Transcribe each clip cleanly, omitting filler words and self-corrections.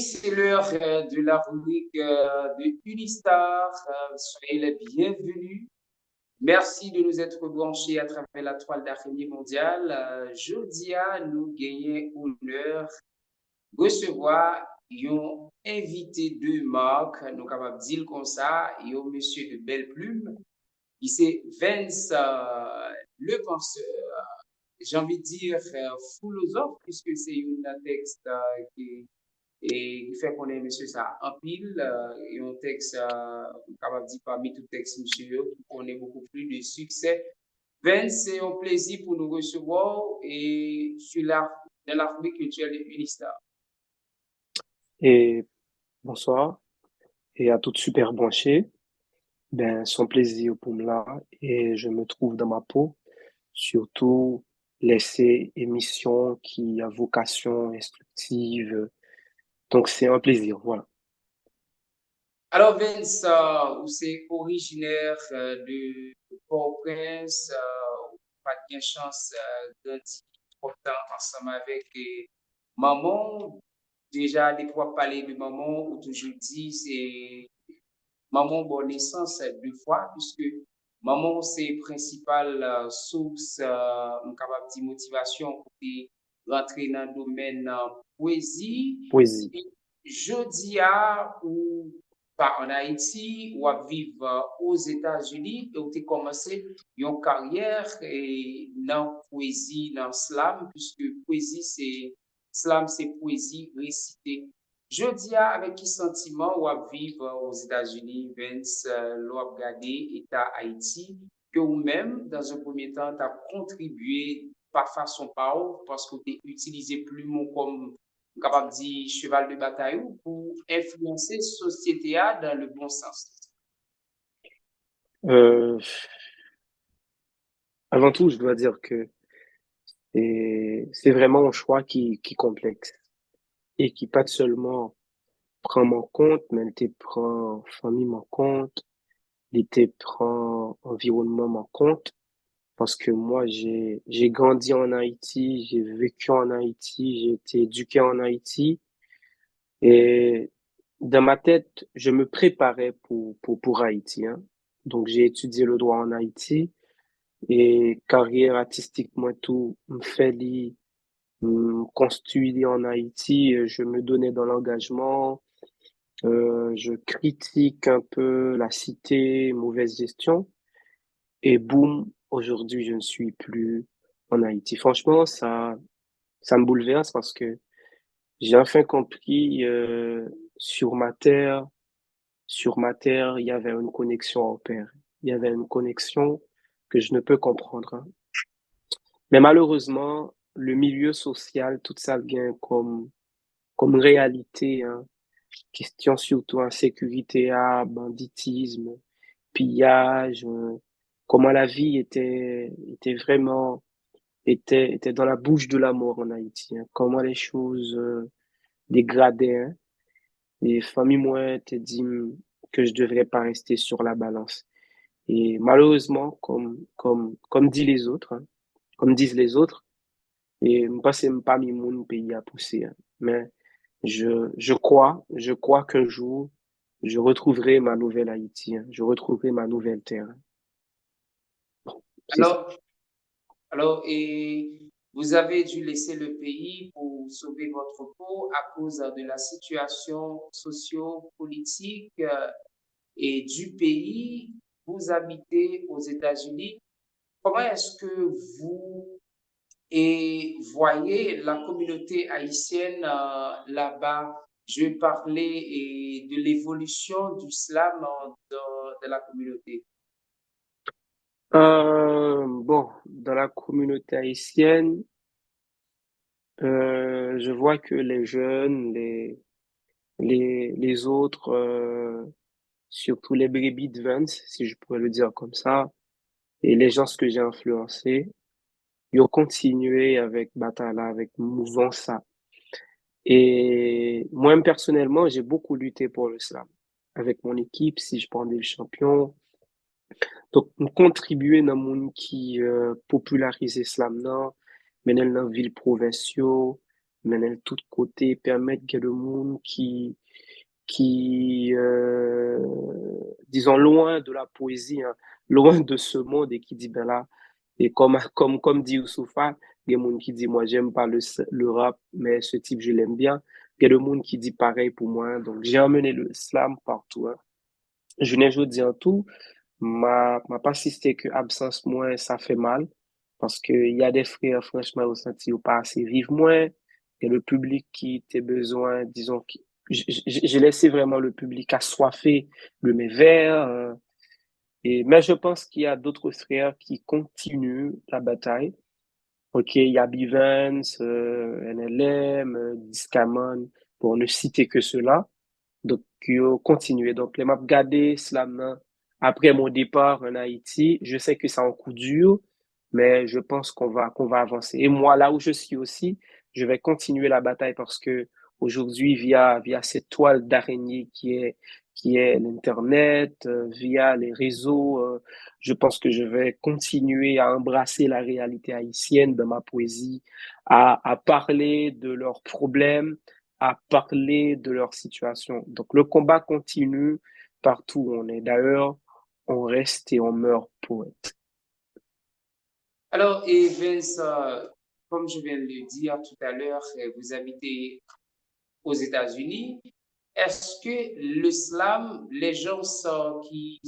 c'est l'heure de la rubrique de Unistar. Soyez les bienvenus. Merci de nous être branchés à travers la toile d'araignée mondiale. Jodia, nous gagnons honneur de recevoir un invité de marque, nous capables de dire comme ça, un monsieur de belle plume, qui c'est Vince, le penseur. J'ai envie de dire philosophe, puisque c'est un texte qui et il fait qu'on est monsieur ça en pile, et un texte, capable de dire parmi tout texte, monsieur, on est beaucoup plus de succès. Vince, c'est un plaisir pour nous recevoir et sur la, dans la rubrique culturelle de Unistar. Et bonsoir, et à toute super branchée, ben, son plaisir pour moi et je me trouve dans ma peau, surtout laisser émission qui a vocation instructive. Donc c'est un plaisir, voilà. Alors, Vince, vous c'est originaire de Port-au-Prince, pas de bien chance grandir trop de temps ensemble avec maman. Déjà, des fois, parler de maman, ou toujours dit, c'est maman, bonne naissance deux fois, puisque maman, c'est principale source, capable de motivation pour rentrer dans le domaine poésie. Poésie. Et jeudi à ou pas en Haïti ou à vivre aux États-Unis, et où tu commencé une carrière et dans poésie, dans slam, puisque poésie, c'est slam, c'est poésie récitée. Je dis avec qui sentiment ou à vivre aux États-Unis, Vince, l'on a regardé État Haïti, que vous-même, dans un premier temps, tu as contribué par façon par parce que tu as utilisé plus mot comme capable de dire cheval de bataille pour influencer la société dans le bon sens. Euh, Avant tout, je dois dire que c'est vraiment un choix qui complexe et qui pas seulement prend en compte, mais il te prend famille en compte, il te prend environnement en compte. Parce que moi, j'ai grandi en Haïti, j'ai vécu en Haïti, j'ai été éduqué en Haïti. Et dans ma tête, je me préparais pour Haïti, hein. Donc, j'ai étudié le droit en Haïti et carrière artistique, moi, tout, me fait me construire en Haïti. Je me donnais dans l'engagement. Je critique un peu la cité, mauvaise gestion. Et boum, aujourd'hui, je ne suis plus en Haïti. Franchement, ça me bouleverse parce que j'ai enfin compris, sur ma terre, il y avait une connexion au père. Il y avait une connexion que je ne peux comprendre, hein. Mais malheureusement, le milieu social, tout ça vient comme réalité, hein. Question surtout insécurité, banditisme, pillage, comment la vie était vraiment était dans la bouche de la mort en Haïti, hein. Comment les choses dégradaient, hein. Les familles, moi, te dit que je devrais pas rester sur la balance. Et malheureusement, comme dit les autres, hein, comme disent les autres, et moi, c'est pas mon pays à pousser, hein. Mais je crois qu'un jour, je retrouverai ma nouvelle Haïti, hein. Je retrouverai ma nouvelle terre, hein. C'est ça. Alors, et vous avez dû laisser le pays pour sauver votre peau à cause de la situation socio-politique et du pays. Vous habitez aux États-Unis. Comment est-ce que vous voyez la communauté haïtienne là-bas? Je parlais de l'évolution du slam dans la communauté. Bon, dans la communauté haïtienne, je vois que les jeunes, les autres, surtout les brebis de Vance, si je pourrais le dire comme ça, et les gens que j'ai influencés, ils ont continué avec Batala, avec Mouvance ça. Et moi, personnellement, j'ai beaucoup lutté pour le slam. Avec mon équipe, si je prends des champions. Donc, me contribuer dans monde qui popularise slam nan, menen dans ville provinciaux, mais tout côté permettre que le monde qui disons loin de la poésie, hein, loin de ce monde et qui dit ben là et comme dit Youssoufa, il y a des gens qui dit moi j'aime pas le rap mais ce type je l'aime bien. Il y a des gens qui dit pareil pour moi, hein. Donc j'ai emmené le slam partout, hein. Je n'ai jamais dit en tout, m'a pas assisté que absence moins ça fait mal parce que il y a des frères franchement au senti ou pas assez vivre moins et le public qui a besoin disons j'ai laissé vraiment le public assoiffé de mes vers, et mais je pense qu'il y a d'autres frères qui continuent la bataille. OK, il y a Bivens, NLM, Discamon, pour ne citer que ceux-là. Donc, yo continuer. Donc, les m'a gardé slam nan. Après mon départ en Haïti, je sais que c'est un coup dur, mais je pense qu'on va avancer. Et moi, là où je suis aussi, je vais continuer la bataille parce que aujourd'hui, via cette toile d'araignée qui est l'Internet, via les réseaux, je pense que je vais continuer à embrasser la réalité haïtienne dans ma poésie, à parler de leurs problèmes, à parler de leur situation. Donc le combat continue partout où on est. D'ailleurs, on reste et on meurt poète. Alors, et Vince, comme je viens de le dire tout à l'heure, vous habitez aux États-Unis. Est-ce que le slam, les gens qui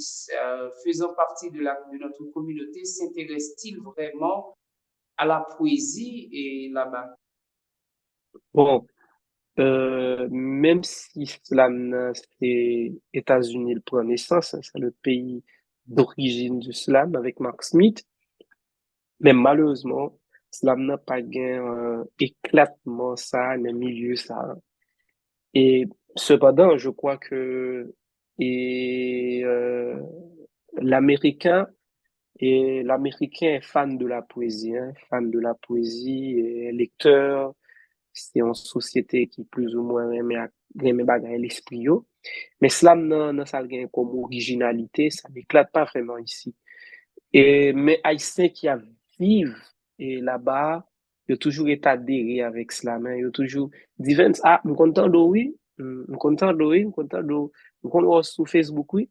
faisant partie de notre communauté s'intéressent-ils vraiment à la poésie et là-bas? Bon, même si slam, c'est États-Unis le prend naissance, hein, c'est le pays d'origine du slam avec Mark Smith, mais malheureusement, slam n'a pas gagné éclatement ça, le milieu ça. Et cependant, je crois que et l'Américain l'Américain est fan de la poésie, hein, fan de la poésie, et lecteur. C'est une société qui plus ou moins aime bagaille l'esprit yo. Mais slam nan ça gagne comme originalité, ça n'éclate pas vraiment ici. Et mais haïtien qui a vivent et là-bas, il a toujours été adhéré avec slam, hein. Il a toujours dit Vince, ah, me content de oui, me content de oui, me content de me content sur Facebook oui.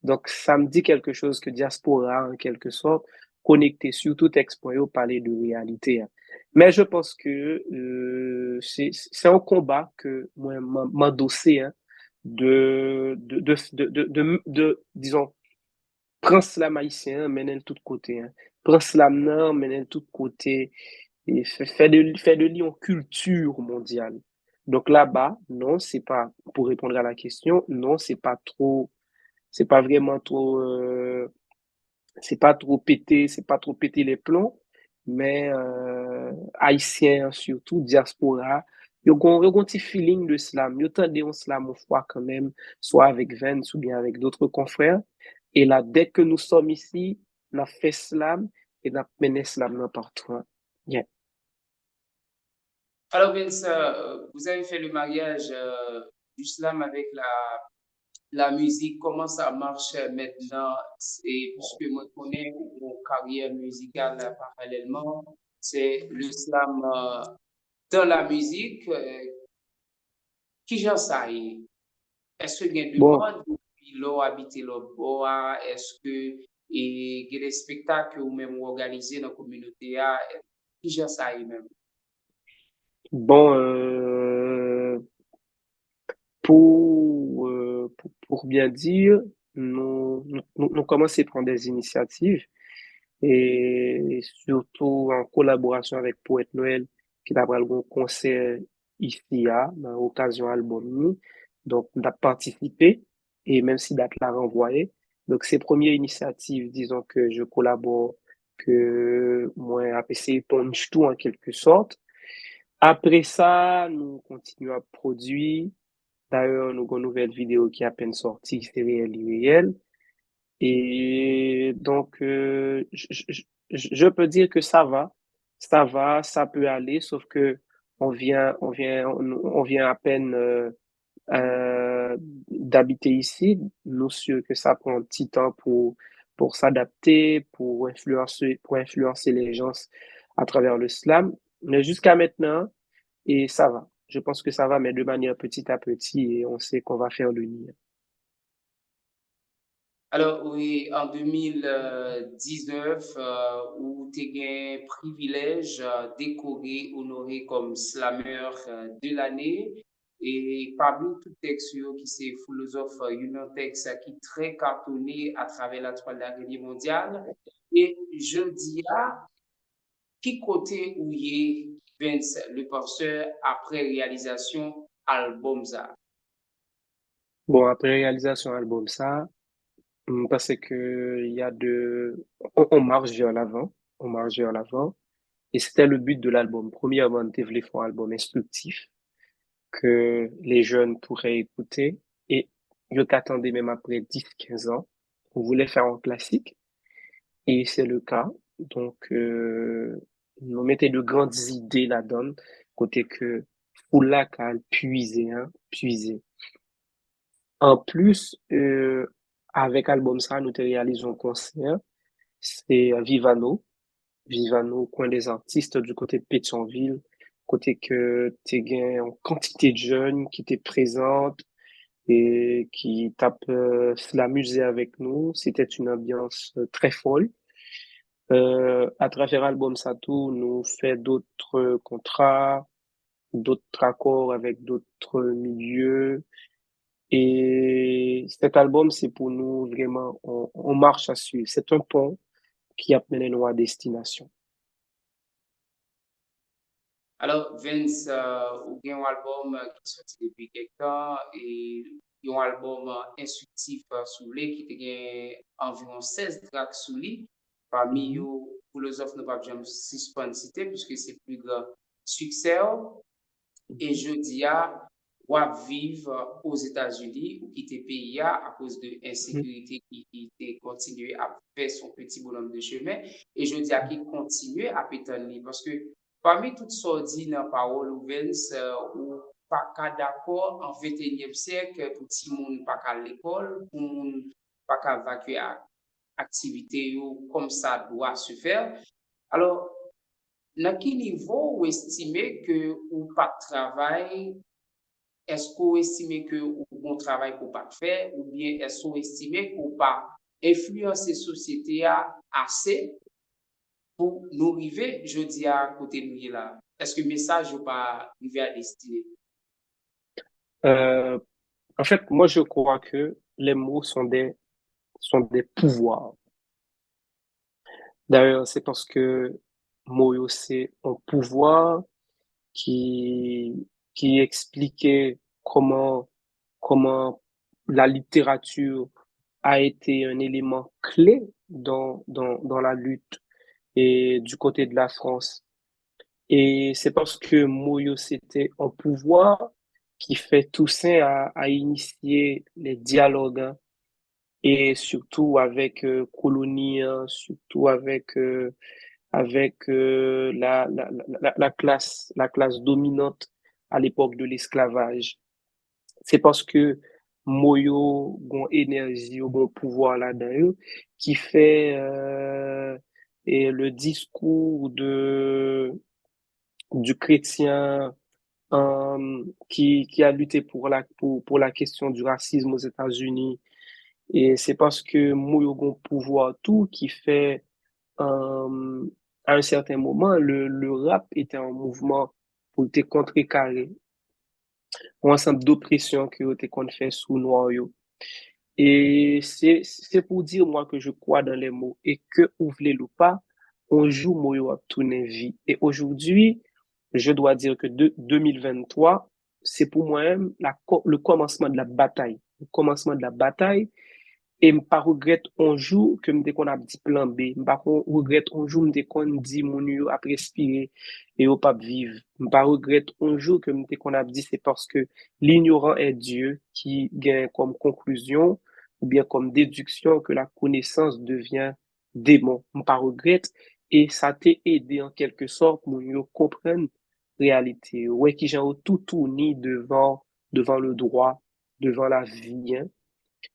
Donc ça me dit quelque chose que diaspora en quelque sorte connecté surtout expo yo parler de réalité, hein. Mais je pense que c'est un combat que moi m'endosser, hein, disons prends slam haïtien, mène tout côté, hein. Prends slam nan, mène tout côté, et fait de lui une culture mondiale. Donc là-bas, non, c'est pas, pour répondre à la question, non, c'est pas vraiment trop, c'est pas trop péter les plombs, mais haïtien surtout, diaspora, yo gon petit feeling de slam. Yo tande un slam au fois quand même, soit avec Vance ou bien avec d'autres confrères. Et là, dès que nous sommes ici, on a fait slam et on a mené slam nan partout, hein. Yeah. Alors, Vince, vous avez fait le mariage du slam avec la musique. Comment ça marche maintenant? Et puisque moi, je connais mon carrière musicale parallèlement, c'est le slam dans la musique. Qui j'en sais? Est-ce que y a Bon, demande depuis l'eau habité l'eau bois? Est-ce que il y a des spectacles ou même organisés dans la communauté? Qui j'en sais même? bon, pour bien dire, nous commençons à prendre des initiatives et surtout en collaboration avec Poète Noël qui a pris un concert ici à dans l'occasion album ni. Donc on a participé et même si date l'a renvoyé. Donc ces premières initiatives, disons que je collabore, que moi a essayé punch tout en quelque sorte. Après ça, nous continuons à produire. D'ailleurs, nous avons une nouvelle vidéo qui est à peine sortie, c'est réel irréel. Et donc, je peux dire que ça va, ça peut aller, sauf que on vient à peine d'habiter ici. Nous sûrs que ça prend un petit temps pour s'adapter, pour influencer les gens à travers le slam. Mais jusqu'à maintenant, et ça va. Je pense que ça va, mais de manière petit à petit, et on sait qu'on va faire le nid. Alors, oui, en 2019, où tu as privilège décoré, honoré comme slammer de l'année. Et parmi tout texte qui c'est philosophe, un texte qui très cartonné à travers la toile d'araignée mondiale. Et je dis qui côté où y est Vince, le penseur, après réalisation album ça? Bon, après réalisation album, ça, parce que il y a on marche vers l'avant, on marche vers l'avant, et c'était le but de l'album. Premièrement, de développer un album instructif que les jeunes pourraient écouter, et je t'attendais même après 10 15 ans. On voulait faire un classique, et c'est le cas. Donc, nous mettons de grandes idées là-dedans, côté que Foulac a puisé, hein, puisé. En plus, avec album ça, nous te réalisons un concert. C'est à Vivano, coin des artistes du côté de Pétionville, côté que t'es gain en quantité de jeunes qui étaient présentes et qui tapent s'amuser avec nous. C'était une ambiance très folle. À travers l'album Satou, nous fait d'autres contrats, d'autres accords avec d'autres milieux. Et cet album, c'est pour nous vraiment, on marche à suivre. C'est un pont qui a mené nous à destination. Alors, Vince, ou gen un album qui sorti depuis quelque temps et un album instructif sous lui qui te gen environ 16 tracks sous lui. Parmi Mhm, eux, philosophe ne pas jamais suspendre citer puisque c'est plus grand succès. Et mhm, je dis à wap vivre aux États-Unis ou quitter pays à cause de mhm, insécurité qui continue à faire son petit bonhomme de chemin. Et je dis à qui continue à pétonner parce que parmi toutes sorties dans la parole ou Vince ou pas qu'à d'accord en 21e siècle pour tout le monde pas qu'à l'école, pour monde pas qu'à vacuer activité comme ça doit se faire. Alors, dans quel niveau vous estimez que ou pas de travail, est-ce que vous estimez que ou bon travail pour pas faire, ou bien est-ce que vous estimez qu'on pas influencer la société assez pour nous arriver, je dis à côté de nous là. Est-ce que le message n'est pas arrivé à destinée? Euh, en fait, moi, je crois que les mots sont des pouvoirs. D'ailleurs, c'est parce que Moyo, c'est un pouvoir qui, qui expliquait comment la littérature a été un élément clé dans la lutte et du côté de la France. Et c'est parce que Moyo, c'était un pouvoir qui fait Toussaint à initier les dialogues, hein, et surtout avec colonie, hein, surtout avec la classe dominante à l'époque de l'esclavage. C'est parce que Moyo gon énergie ou bon pouvoir là-dedans qui fait et le discours du chrétien qui a lutté pour la question du racisme aux États-Unis. Et c'est parce que Moyo gon pouvoir tout qui fait euh, à un certain moment, le rap était en mouvement pour te contrecarrer un ensemble d'oppressions que te qu'on fait sous noir yo. Et c'est pour dire, moi, que je crois dans les mots et que, ou vle ou pas, on joue Moyo à tourner vie. Et aujourd'hui, je dois dire que 2023, c'est pour moi-même le commencement de la bataille. Le commencement de la bataille. Et m'pas regret un jour que m'te qu'on a dit plan B. M'pas regret un jour m'te qu'on dit mon yo a respirer et au pas vivre. M'pas regret un jour que m'te qu'on a dit c'est parce que l'ignorant est Dieu qui gagne comme conclusion ou bien comme déduction que la connaissance devient démon. M'pas regret et ça t'a aidé en quelque sorte mon yo comprendre réalité. Ouais qui j'ai tout tourné devant le droit, devant la vie, hein.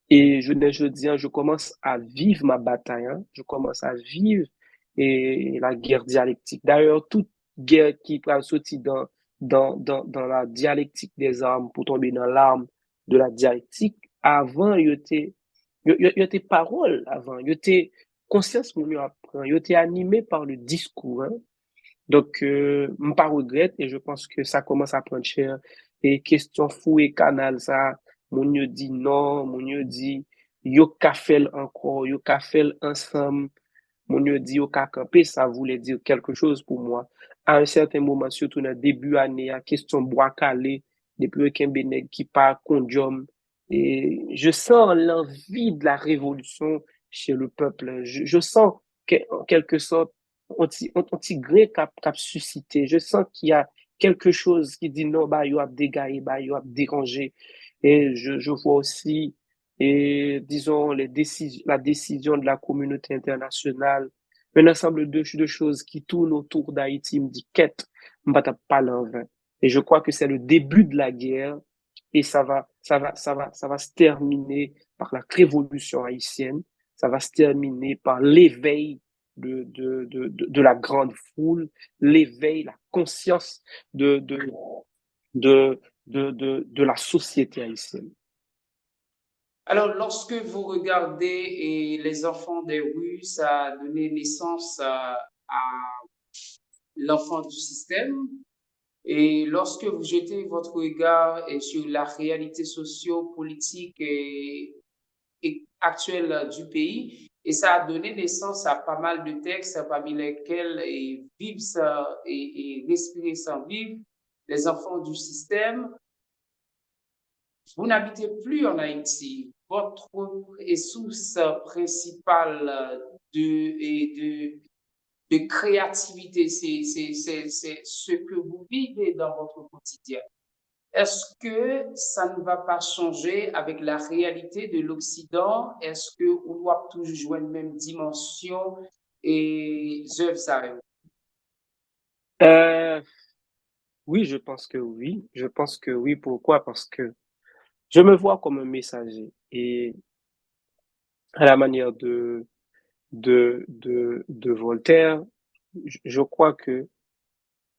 Et je dis, hein, je commence à vivre ma bataille, hein. Je commence à vivre la guerre dialectique. D'ailleurs, toute guerre qui peut sortir dans la dialectique des armes pour tomber dans l'arme de la dialectique, avant, yo te parole avant, yo te conscience moun yo apprend, yo te animé par le discours, hein. Donc, m'pas regrette et je pense que ça commence à prendre cher. Et question fou et canal, ça, moun yo dit non, moun yo dit, yo ka fel encore, yo ka fel ensemble, moun yo dit yo ka camper, ça voulait dire quelque chose pour moi. À un certain moment, surtout dans le début année, à question bois calé, depuis qu'un bénègue qui part condium, et je sens l'envie de la révolution chez le peuple. Je sens en quelque sorte, on t'y grain cap suscité. Je sens qu'il y a quelque chose qui dit non, bah, yo a dégagé, bah, yo a dérangé. Et je vois aussi, et disons, la décision de la communauté internationale, un ensemble de choses qui tournent autour d'Haïti, me dit quête, m'bata pas en vain. Et je crois que c'est le début de la guerre et ça va se terminer par la révolution haïtienne. Ça va se terminer par l'éveil de la grande foule, l'éveil, la conscience de, de la société haïtienne. Alors, lorsque vous regardez et les enfants des rues, ça a donné naissance à l'enfant du système. Et lorsque vous jetez votre regard sur la réalité socio-politique et actuelle du pays, et ça a donné naissance à pas mal de textes parmi lesquels vivent et respirer sans vivre les enfants du système. Vous n'habitez plus en Haïti. Votre source principale de créativité, c'est ce que vous vivez dans votre quotidien. Est-ce que ça ne va pas changer avec la réalité de l'Occident? Est-ce qu'on doit toujours jouer une même dimension et œuvres ça? Oui, je pense que oui. Je pense que oui. Pourquoi? Parce que je me vois comme un messager et à la manière de Voltaire, je crois que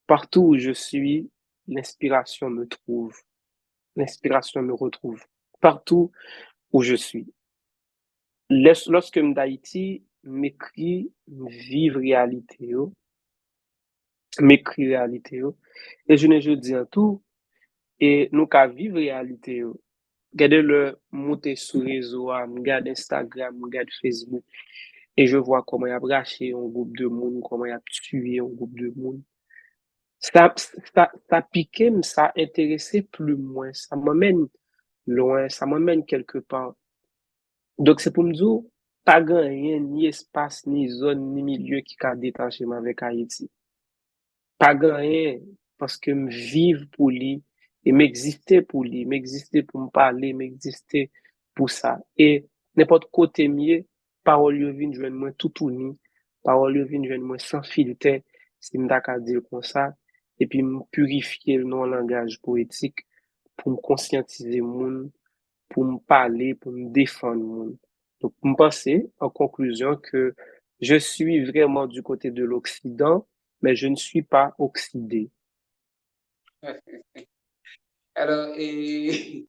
partout où je suis, l'inspiration me trouve, l'inspiration me retrouve. Partout où je suis. Lorsque m'Haïti m'écrit vivre réalité, m'écrit réalité, et je dis en tout, et nous qu'à vivre réalité, regardez le monter sur réseau, regarde Instagram, regarde Facebook, et je vois comment il a braché un groupe de monde, comment il a tué un groupe de monde. Ça piqué, ça intéressé plus moins, ça m'emmène loin, ça m'emmène quelque part. Donc c'est pour me dire, pas grand rien, ni espace, ni zone, ni milieu qui a détaché avec Haïti. Pas grand rien, parce que me vivre pour lui, et m'exister pour lui, m'exister pour me parler, m'exister pour ça. Et n'importe côté mieux, parole yo vin joindre moi tout uni, parole yo vin joindre moi sans filtre, si m'ta ka dire comme ça, et puis me purifier le non langage poétique pour me conscientiser moun, pour me parler, pour me défendre moun. Donc, me penser, en conclusion, que je suis vraiment du côté de l'Occident, mais je ne suis pas oxydé. Alors, et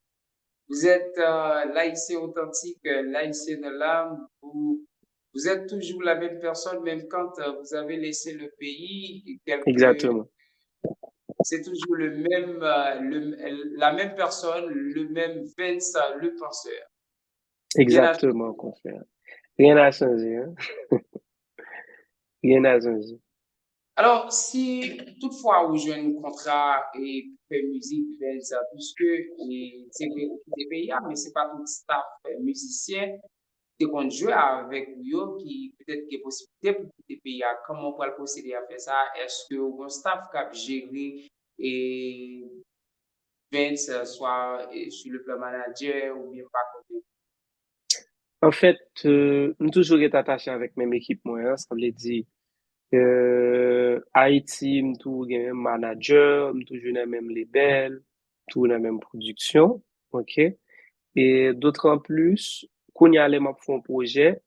vous êtes laïcien authentique, laïcien de l'âme, vous êtes toujours la même personne, même quand vous avez laissé le pays, Exactement. c'est toujours la même personne, le même Vince, le penseur. Rien à- Exactement, confrère. Rien n'a changé, hein? Rien n'a changé. Alors, si toutefois vous jouez un contrat et fait musique, Vince, puisque c'est des pays, mais c'est pas tout le staff musicien, c'est qu'on joue avec vous qui peut-être qu'il y a possibilité pour quitter le pays. Comment on peut procéder à faire ça? Est-ce que un staff qui a géré et Vince, soit sur le plan manager ou bien pas côté? En fait, nous toujours été attaché avec même équipe, moi, hein, ça veut dire, Haïti, m'tou gen même manager, m'tou joué dans même label, tout dans même production, ok? Et d'autre en plus, qu'on y allait m'a fait un projet,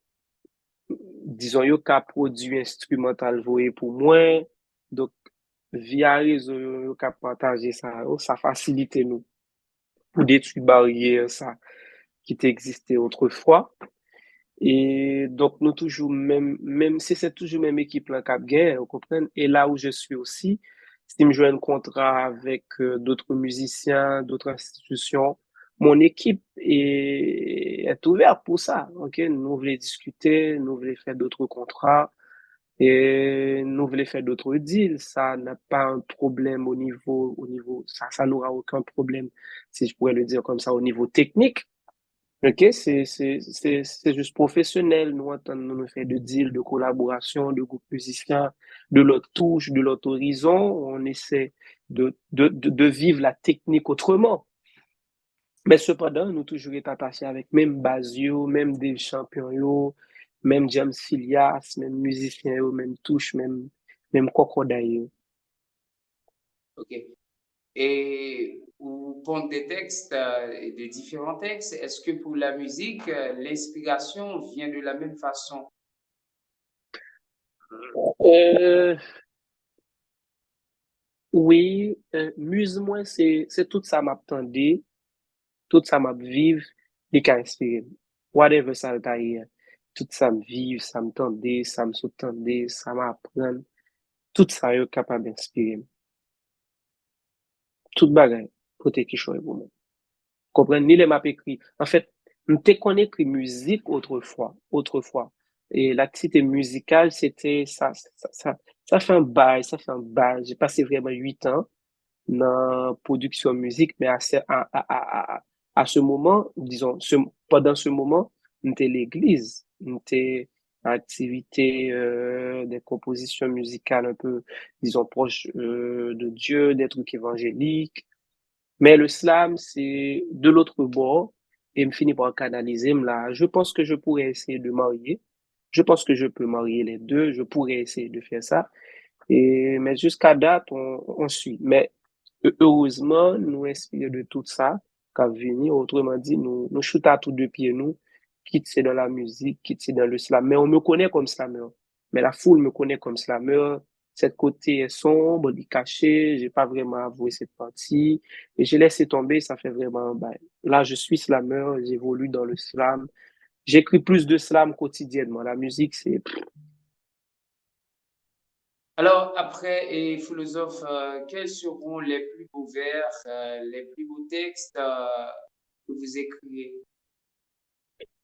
disons, yo ka produit instrumental voye pour moi, donc, via réseau yo ka partager ça, ça facilite nous pour détruire barrière ça qui t'existait autrefois. Et donc, nous toujours même si c'est toujours même équipe là cap gain, vous comprenez? Et là où je suis aussi, si je joue un contrat avec d'autres musiciens, d'autres institutions, mon équipe est ouverte pour ça. Ok, nous voulons discuter, nous voulons faire d'autres contrats et nous voulons faire d'autres deals. Ça n'a pas un problème au niveau, ça n'aura aucun problème, si je pourrais le dire comme ça, au niveau technique. Ok, c'est juste professionnel. Nous, entendons nous faire de deals, de collaboration, de groupes musiciens, de l'autre touche, de l'autre horizon. On essaie de vivre la technique autrement. Mais cependant, nous toujours été attachés avec même Basio, même des champions, yo, même James Filias, même musicien, yo, même touche, même Crocodile. Yo. OK. Et vous pondez des textes, de différents textes. Est-ce que pour la musique, l'inspiration vient de la même façon? Euh, oui, muse-moi, c'est tout ça m'attendait. Tout ça m'a vive, li ka inspire. Whatever ça le taille, tout ça me vive, ça me tende, ça me sous-tende, ça m'apprend. Tout ça est capable d'inspirer. Tout bagay, côté qui choix pour moi. Comprendre, ni les m'a écrit. En fait, m'te qu'on écrit musique autrefois. Et l'activité musicale, c'était ça fait un bail, ça fait un bail. J'ai passé vraiment 8 ans dans production musique, mais à ce moment, disons, pendant ce moment, n'était l'église, n'était activité des compositions musicales un peu, disons, proches de Dieu, des trucs évangéliques. Mais le slam, c'est de l'autre bord, et me finit par canaliser, là. Je pense que je pourrais essayer de marier. Je pense que je peux marier les deux. Je pourrais essayer de faire ça. Mais jusqu'à date, on suit. Mais heureusement, nous inspirons de tout ça qu'a venu. Autrement dit, nous shootons à tous deux pieds, nous, quitte c'est dans la musique, quitte c'est dans le slam. Mais on me connaît comme slammer. Mais la foule me connaît comme slammer. Cette côté est sombre, il est caché, j'ai pas vraiment avoué cette partie. Et j'ai laissé tomber, ça fait vraiment, ben, là, je suis slammer, j'évolue dans le slam. J'écris plus de slam quotidiennement. La musique, c'est, Alors, après, et philosophe, quels seront les plus beaux vers, les plus beaux textes que vous écrivez?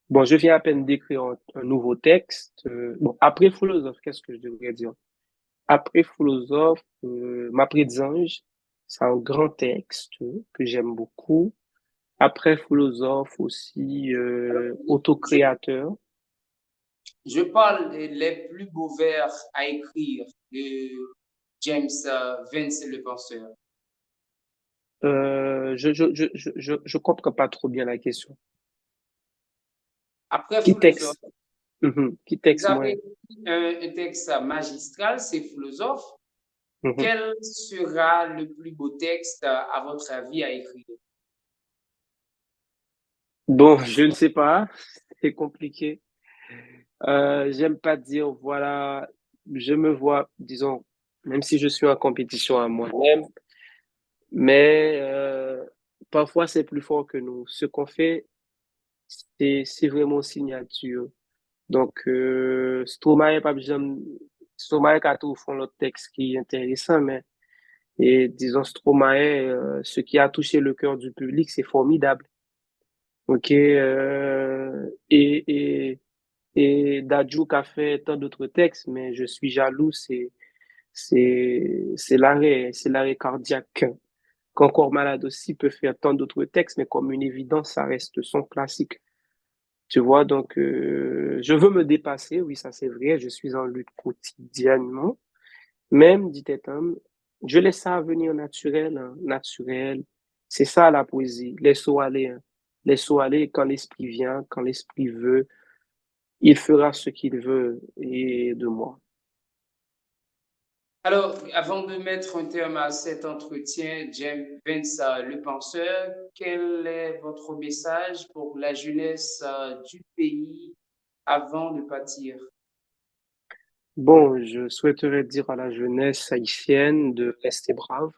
bon, je viens à peine d'écrire un nouveau texte. Bon, après philosophe, qu'est-ce que je devrais dire? Après philosophe, Ma Ange, c'est un grand texte que j'aime beaucoup. Après philosophe aussi, Alors, je, autocréateur. je parle les plus beaux vers à écrire de James Vince le penseur. Je comprends pas trop bien la question. Après Qui philosophe, texte? Qui vous texte, moi? avez écrit un texte magistral, c'est philosophe. Mhm. Quel sera le plus beau texte, à votre avis, à écrire? Bon, je ne sais pas. C'est compliqué. J'aime pas dire, voilà, je me vois, disons, même si je suis en compétition à moi-même, mais parfois c'est plus fort que nous. Ce qu'on fait, c'est vraiment signature. Donc, Stromae, pas besoin, Stromae a tout fond le texte qui est intéressant, mais et disons Stromae, ce qui a touché le cœur du public, c'est formidable. Ok, et Dadju a fait tant d'autres textes, mais je suis jaloux, c'est l'arrêt cardiaque. Qu'encore malade aussi peut faire tant d'autres textes, mais comme une évidence, ça reste son classique. Tu vois, donc je veux me dépasser, oui, ça c'est vrai, je suis en lutte quotidiennement. Même, dit homme, je laisse ça venir naturel, hein, naturel. C'est ça la poésie. Laisse-le aller, hein. Laisse-le aller quand l'esprit vient, quand l'esprit veut, il fera ce qu'il veut et de moi. Alors, avant de mettre un terme à cet entretien, James Vince, le penseur, quel est votre message pour la jeunesse du pays avant de partir? Bon, je souhaiterais dire à la jeunesse haïtienne de rester brave,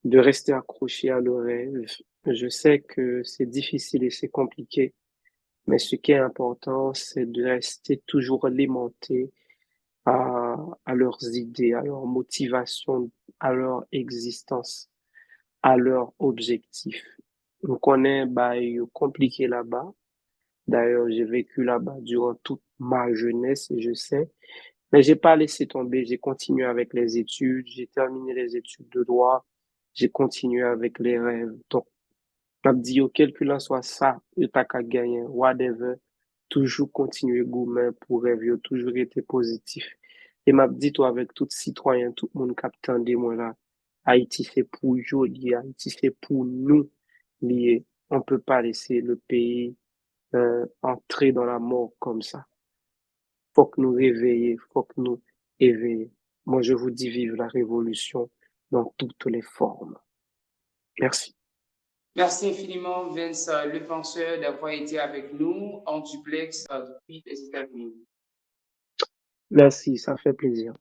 de rester accroché à leurs rêves. Je sais que c'est difficile et c'est compliqué, mais ce qui est important, c'est de rester toujours alimenté à leurs idées, à leur motivation, à leur existence, à leur objectif. On connaît, bah, il est compliqué là-bas. D'ailleurs, j'ai vécu là-bas durant toute ma jeunesse et je sais. Mais j'ai pas laissé tomber, j'ai continué avec les études, j'ai terminé les études de droit, j'ai continué avec les rêves. Donc, m'a dit, yo, quel que soit ça, yo ta ka gagner, whatever, toujours continuer gourmet pour rêve, yo, toujours été positif. Et m'a dit, toi, avec tout citoyen, tout le monde captant de moi là, Haïti c'est pour joli, Haïti c'est pour nous liés. On peut pas laisser le pays entrer dans la mort comme ça. Faut que nous réveiller, faut que nous éveiller. Moi, je vous dis vive la révolution dans toutes les formes. Merci. Merci infiniment, Vince, le penseur, d'avoir été avec nous en duplex depuis les États-Unis. Merci, ça fait plaisir.